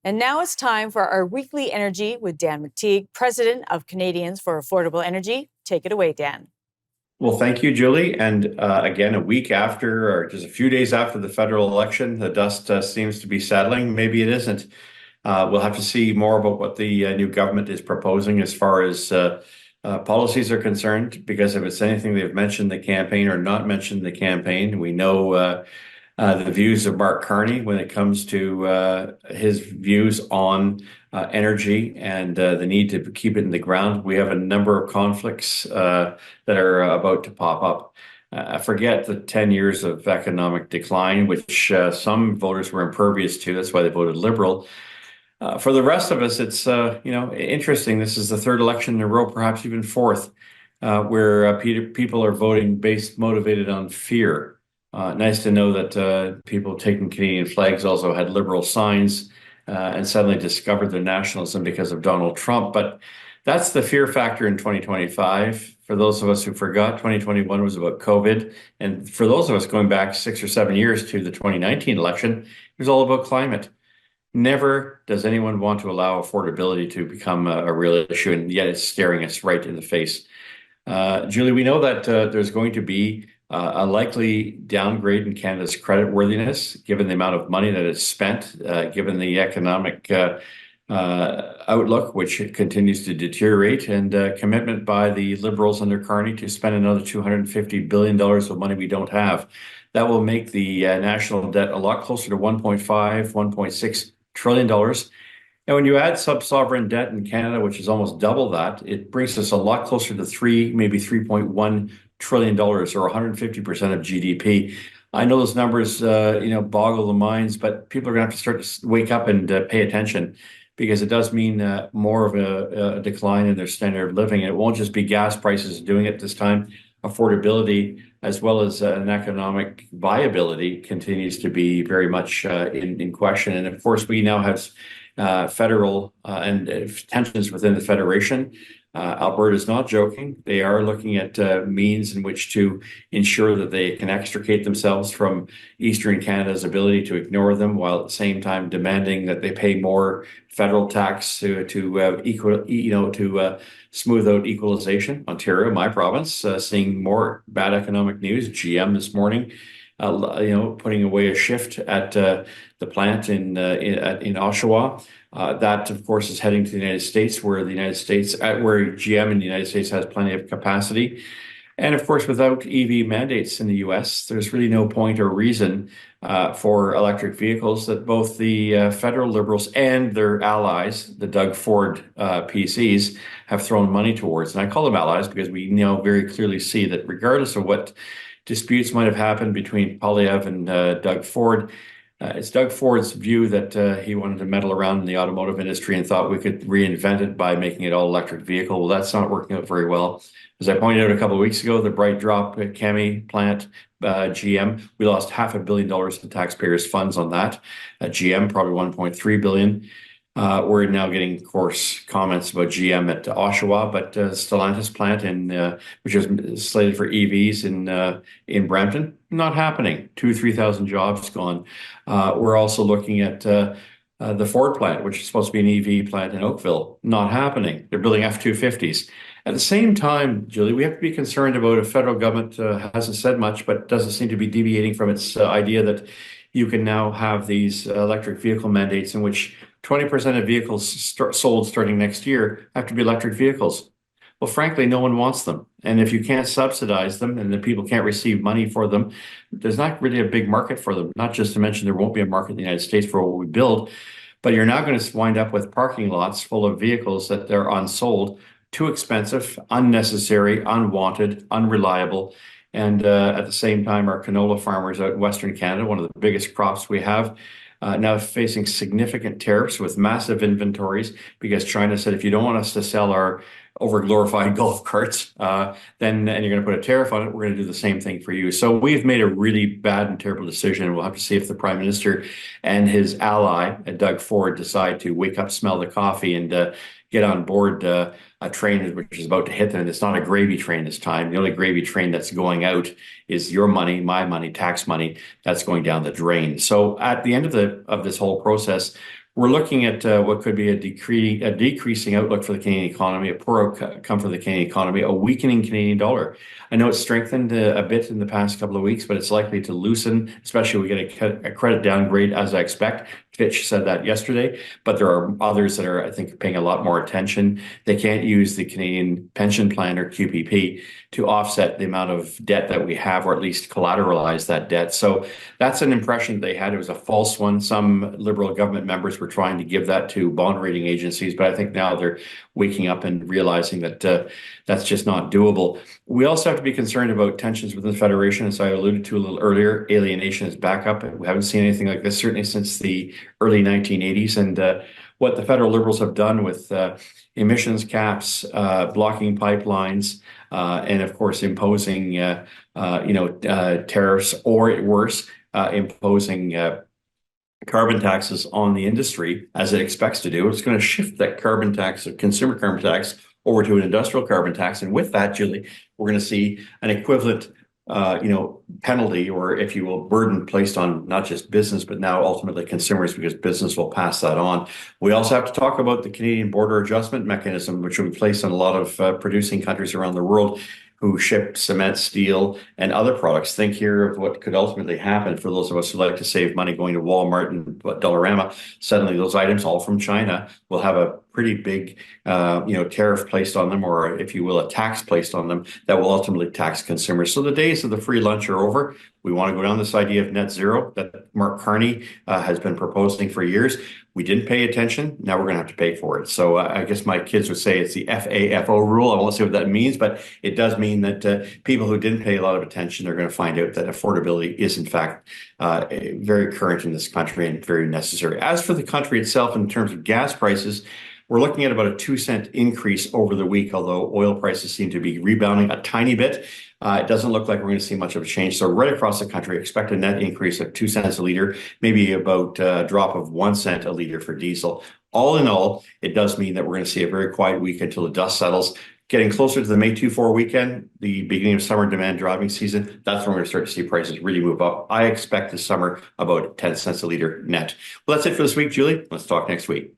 And now it's time for our weekly energy with Dan McTeague, president of Canadians for Affordable Energy. Take it away, Dan. Well, thank you, Julie. And again, a week after, or just a few days after the federal election, the dust seems to be settling. Maybe it isn't. We'll have to see more about what the new government is proposing as far as policies are concerned, because if it's anything they've mentioned the campaign or not mentioned the campaign, we know the views of Mark Carney when it comes to his views on energy and the need to keep it in the ground. We have a number of conflicts that are about to pop up. Forget the 10 years of economic decline, which some voters were impervious to. That's why they voted Liberal. For the rest of us, it's interesting. This is the third election in a row, perhaps even fourth, where people are voting motivated on fear. Nice to know that people taking Canadian flags also had Liberal signs and suddenly discovered their nationalism because of Donald Trump. But that's the fear factor in 2025. For those of us who forgot, 2021 was about COVID. And for those of us going back 6 or 7 years to the 2019 election, it was all about climate. Never does anyone want to allow affordability to become a real issue, and yet it's staring us right in the face. Julie, we know that there's going to be a likely downgrade in Canada's creditworthiness, given the amount of money that is spent, given the economic outlook, which continues to deteriorate, and commitment by the Liberals under Carney to spend another $250 billion of money we don't have. That will make the national debt a lot closer to $1.5, $1.6 trillion. And when you add sub-sovereign debt in Canada, which is almost double that, it brings us a lot closer to maybe $3.1 trillion, or 150% of GDP. I know those numbers, boggle the minds, but people are going to have to start to wake up and pay attention, because it does mean more of a decline in their standard of living. And it won't just be gas prices doing it this time. Affordability, as well as an economic viability, continues to be very much in question. And of course, we now have federal and tensions within the Federation. Alberta is not joking. They are looking at means in which to ensure that they can extricate themselves from Eastern Canada's ability to ignore them, while at the same time demanding that they pay more federal tax to smooth out equalization. Ontario, my province, seeing more bad economic news. GM this morning, putting away a shift at the plant in Oshawa. That, of course, is heading to the United States, where GM in the United States has plenty of capacity. And of course, without EV mandates in the US, there's really no point or reason for electric vehicles that both the federal Liberals and their allies, the Doug Ford PCs, have thrown money towards. And I call them allies because we now very clearly see that regardless of what disputes might have happened between Poilievre and Doug Ford, it's Doug Ford's view that he wanted to meddle around in the automotive industry and thought we could reinvent it by making it all electric vehicle. Well, that's not working out very well. As I pointed out a couple of weeks ago, the Bright Drop Chemi plant, GM, we lost $500 million in taxpayers' funds on that. GM, probably $1.3 billion. We're now getting, of course, comments about GM at Oshawa, but Stellantis plant which is slated for EVs in Brampton, not happening. 3,000 jobs gone. We're also looking at the Ford plant, which is supposed to be an EV plant in Oakville, not happening. They're building F-250s. At the same time, Julie, we have to be concerned about a federal government hasn't said much, but doesn't seem to be deviating from its idea that you can now have these electric vehicle mandates in which 20% of vehicles sold starting next year have to be electric vehicles. Well, frankly, no one wants them. And if you can't subsidize them and the people can't receive money for them, there's not really a big market for them. Not just to mention there won't be a market in the United States for what we build, but you're now going to wind up with parking lots full of vehicles that they're unsold, too expensive, unnecessary, unwanted, unreliable. And at the same time, our canola farmers out in Western Canada, one of the biggest crops we have, now facing significant tariffs with massive inventories, because China said, if you don't want us to sell our overglorified golf carts, and you're going to put a tariff on it, we're going to do the same thing for you. So we've made a really bad and terrible decision. We'll have to see if the Prime Minister and his ally, Doug Ford, decide to wake up, smell the coffee, and get on board a train which is about to hit them. And it's not a gravy train this time. The only gravy train that's going out is your money, my money, tax money, that's going down the drain. So at the end of this whole process, we're looking at what could be a decreasing outlook for the Canadian economy, a poor outcome for the Canadian economy, a weakening Canadian dollar. I know it's strengthened a bit in the past couple of weeks, but it's likely to loosen, especially if we get a credit downgrade as I expect. Fitch said that yesterday, but there are others that are, I think, paying a lot more attention. They can't use the Canadian Pension Plan or QPP to offset the amount of debt that we have, or at least collateralize that debt. So that's an impression they had. It was a false one. Some Liberal government members were trying to give that to bond rating agencies, but I think now they're waking up and realizing that that's just not doable. We also have to be concerned about tensions within the Federation, as I alluded to a little earlier. Alienation is back up. We haven't seen anything like this, certainly since the early 1980s. And what the federal Liberals have done with emissions caps, blocking pipelines, and of course imposing tariffs, or worse, imposing carbon taxes on the industry, as it expects to do. It's going to shift that carbon tax, consumer carbon tax, over to an industrial carbon tax. And with that, Julie, we're going to see an equivalent penalty, or if you will, burden placed on not just business, but now ultimately consumers, because business will pass that on. We also have to talk about the Canadian Border Adjustment Mechanism, which will be placed on a lot of producing countries around the world who ship cement, steel, and other products. Think here of what could ultimately happen for those of us who like to save money going to Walmart and Dollarama. Suddenly those items, all from China, will have a pretty big tariff placed on them, or if you will, a tax placed on them that will ultimately tax consumers. So the days of the free lunch are over. We want to go down this idea of net zero that Mark Carney has been proposing for years. We didn't pay attention. Now we're going to have to pay for it. So I guess my kids would say it's the FAFO rule. I won't say what that means, but it does mean that people who didn't pay a lot of attention are going to find out that affordability is, in fact, very current in this country and very necessary. As for the country itself, in terms of gas prices, we're looking at about a 2-cent increase over the week, although oil prices seem to be rebounding a tiny bit. It doesn't look like we're going to see much of a change. So right across the country, expect a net increase of 2 cents a liter, maybe about a drop of 1 cent a liter for diesel. All in all, it does mean that we're going to see a very quiet week until the dust settles. Getting closer to the May 2-4 weekend, the beginning of summer demand driving season, that's when we're going to start to see prices really move up. I expect this summer about 10 cents a liter net. Well, that's it for this week, Julie. Let's talk next week.